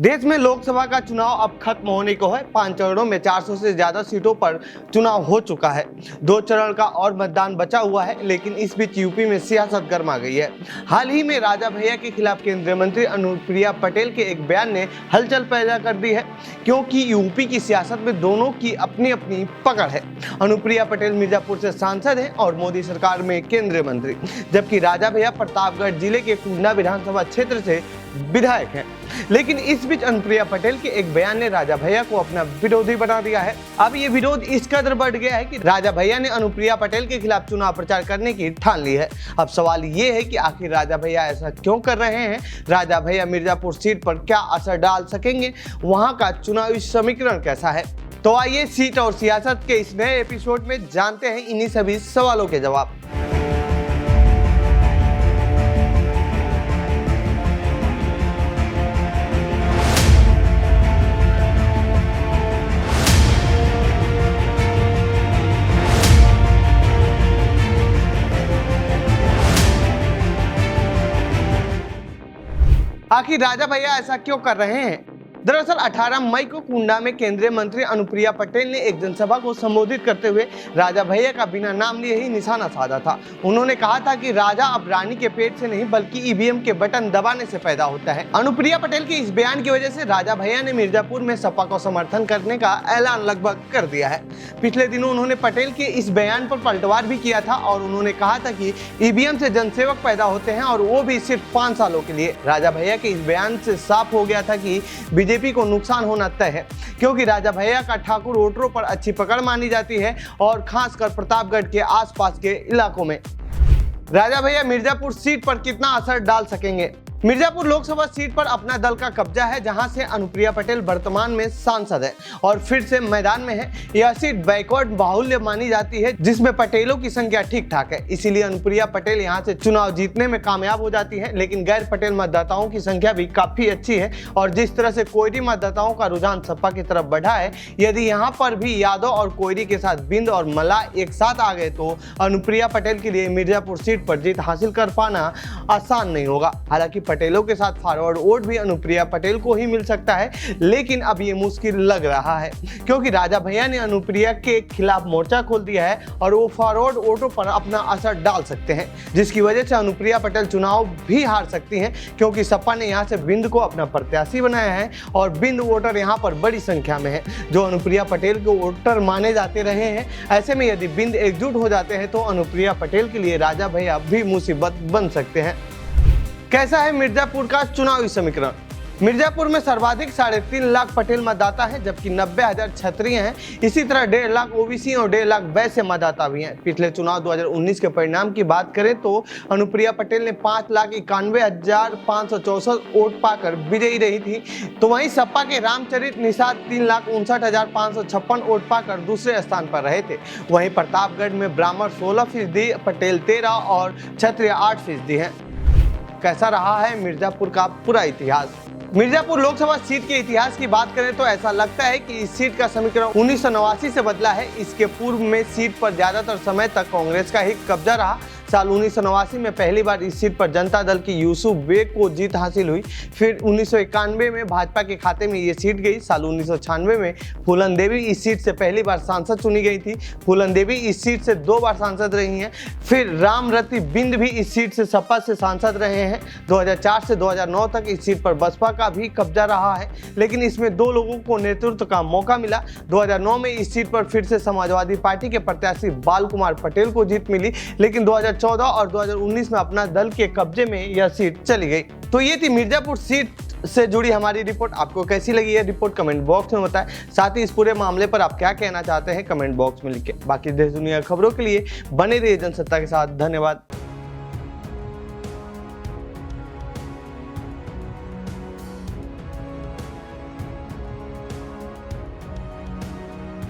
देश में लोकसभा का चुनाव अब खत्म होने को है। 5 चरणों में 400 से ज्यादा सीटों पर चुनाव हो चुका है। 2 चरण का और मतदान बचा हुआ है, लेकिन इस बीच यूपी में सियासत गर्मा गई है। हाल ही में राजा भैया के खिलाफ केंद्रीय मंत्री अनुप्रिया पटेल के एक बयान ने हलचल पैदा कर दी है, क्योंकि यूपी की सियासत में दोनों की अपनी अपनी पकड़ है। अनुप्रिया पटेल मिर्जापुर से सांसद हैं और मोदी सरकार में केंद्रीय मंत्री, जबकि राजा भैया प्रतापगढ़ जिले के कुंडा विधानसभा क्षेत्र से विधायक हैं। लेकिन इस बीच अनुप्रिया पटेल के एक बयान ने राजा भैया को अपना विरोधी बना दिया है। अब ये विरोध इस कदर बढ़ गया है कि राजा भैया ने अनुप्रिया पटेल के खिलाफ चुनाव प्रचार करने की ठान ली है। अब सवाल ये है कि आखिर राजा भैया ऐसा क्यों कर रहे हैं? राजा भैया मिर्जापुर सीट पर क्या असर डाल सकेंगे? वहां का चुनावी समीकरण कैसा है? तो आइए सीट और सियासत के इस नए एपिसोड में जानते हैं इन्हीं सभी सवालों के जवाब। आखिर राजा भैया ऐसा क्यों कर रहे हैं? दरअसल 18 मई को कुंडा में केंद्रीय मंत्री अनुप्रिया पटेल ने एक जनसभा को संबोधित करते हुए राजा भैया का बिना नाम लिए ही निशाना साधा था। उन्होंने कहा था कि राजा अब रानी के पेट से नहीं बल्कि ईवीएम के बटन दबाने से पैदा होता है। अनुप्रिया पटेल के इस बयान की वजह से राजा भैया ने मिर्जापुर में सपा को समर्थन करने का ऐलान लगभग कर दिया है। पिछले दिनों उन्होंने पटेल के इस बयान पर पलटवार भी किया था और उन्होंने कहा था कि ईवीएम से जनसेवक पैदा होते हैं और वो भी सिर्फ 5 सालों के लिए। राजा भैया के इस बयान से साफ हो गया था कि बीजेपी को नुकसान होना तय है, क्योंकि राजा भैया का ठाकुर वोटरों पर अच्छी पकड़ मानी जाती है और खासकर प्रतापगढ़ के आसपास के इलाकों में। राजा भैया मिर्जापुर सीट पर कितना असर डाल सकेंगे? मिर्जापुर लोकसभा सीट पर अपना दल का कब्जा है, जहां से अनुप्रिया पटेल वर्तमान में सांसद है और फिर से मैदान में है। यह सीट बैकवर्ड बाहुल्य मानी जाती है, जिसमें पटेलों की संख्या ठीक ठाक है, इसीलिए अनुप्रिया पटेल यहां से चुनाव जीतने में कामयाब हो जाती है। लेकिन गैर पटेल मतदाताओं की संख्या भी काफी अच्छी है और जिस तरह से कोयरी मतदाताओं का रुझान सपा की तरफ बढ़ा है, यदि यहाँ पर भी यादव और कोयरी के साथ बिंद और मला एक साथ आ गए तो अनुप्रिया पटेल के लिए मिर्जापुर सीट पर जीत हासिल कर पाना आसान नहीं होगा। हालांकि पटेलों के साथ फॉरवर्ड वोट भी अनुप्रिया पटेल को ही मिल सकता है, लेकिन अब ये मुश्किल लग रहा है, क्योंकि राजा भैया ने अनुप्रिया के खिलाफ मोर्चा खोल दिया है और वो फॉरवर्ड वोटों पर अपना असर डाल सकते हैं, जिसकी वजह से अनुप्रिया पटेल चुनाव भी हार सकती हैं, क्योंकि सपा ने यहाँ से बिंद को अपना प्रत्याशी बनाया है और बिंद वोटर यहाँ पर बड़ी संख्या में है, जो अनुप्रिया पटेल को वोटर माने जाते रहे हैं। ऐसे में यदि बिंद एकजुट हो जाते हैं तो अनुप्रिया पटेल के लिए राजा भैया भी मुसीबत बन सकते हैं। कैसा है मिर्जापुर का चुनावी समीकरण? मिर्जापुर में सर्वाधिक 3.5 लाख पटेल मतदाता हैं, जबकि 90,000 क्षत्रिय हैं। इसी तरह 1.5 लाख ओबीसी और 1.5 लाख वैश्य मतदाता भी हैं। पिछले चुनाव 2019 के परिणाम की बात करें तो अनुप्रिया पटेल ने 5,91,564 वोट पाकर विजयी रही थी, तो वहीं सपा के रामचरित निषाद 3,59,556 वोट पाकर दूसरे स्थान पर रहे थे। वहीं प्रतापगढ़ में ब्राह्मण 16%, पटेल 13% और क्षत्रिय 8% हैं। कैसा रहा है मिर्जापुर का पूरा इतिहास? मिर्जापुर लोकसभा सीट के इतिहास की बात करें तो ऐसा लगता है कि इस सीट का समीकरण 1989 से बदला है। इसके पूर्व में सीट पर ज्यादातर समय तक कांग्रेस का ही कब्जा रहा। साल 1989 में पहली बार इस सीट पर जनता दल की यूसुफ बेग को जीत हासिल हुई। फिर 1991 में भाजपा के खाते में ये सीट गई। साल 1996 में फूलन देवी इस सीट से पहली बार सांसद चुनी गई थी। फूलन देवी इस सीट से 2 बार सांसद रही हैं। फिर रामरती बिंद भी इस सीट से सपा से सांसद रहे हैं। 2004 से 2009 तक इस सीट पर बसपा का भी कब्जा रहा है, लेकिन इसमें 2 लोगों को नेतृत्व का मौका मिला। 2009 में इस सीट पर फिर से समाजवादी पार्टी के प्रत्याशी बाल कुमार पटेल को जीत मिली, लेकिन 2014 और 2019 में अपना दल के कब्जे में यह सीट चली गई। तो ये थी मिर्जापुर सीट से जुड़ी हमारी रिपोर्ट। आपको कैसी लगी ये रिपोर्ट कमेंट बॉक्स में बताएं। साथ ही इस पूरे मामले पर आप क्या कहना चाहते हैं कमेंट बॉक्स में लिखें। बाकी देश दुनिया खबरों के लिए बने रहिए जनसत्ता के साथ। धन्यवाद।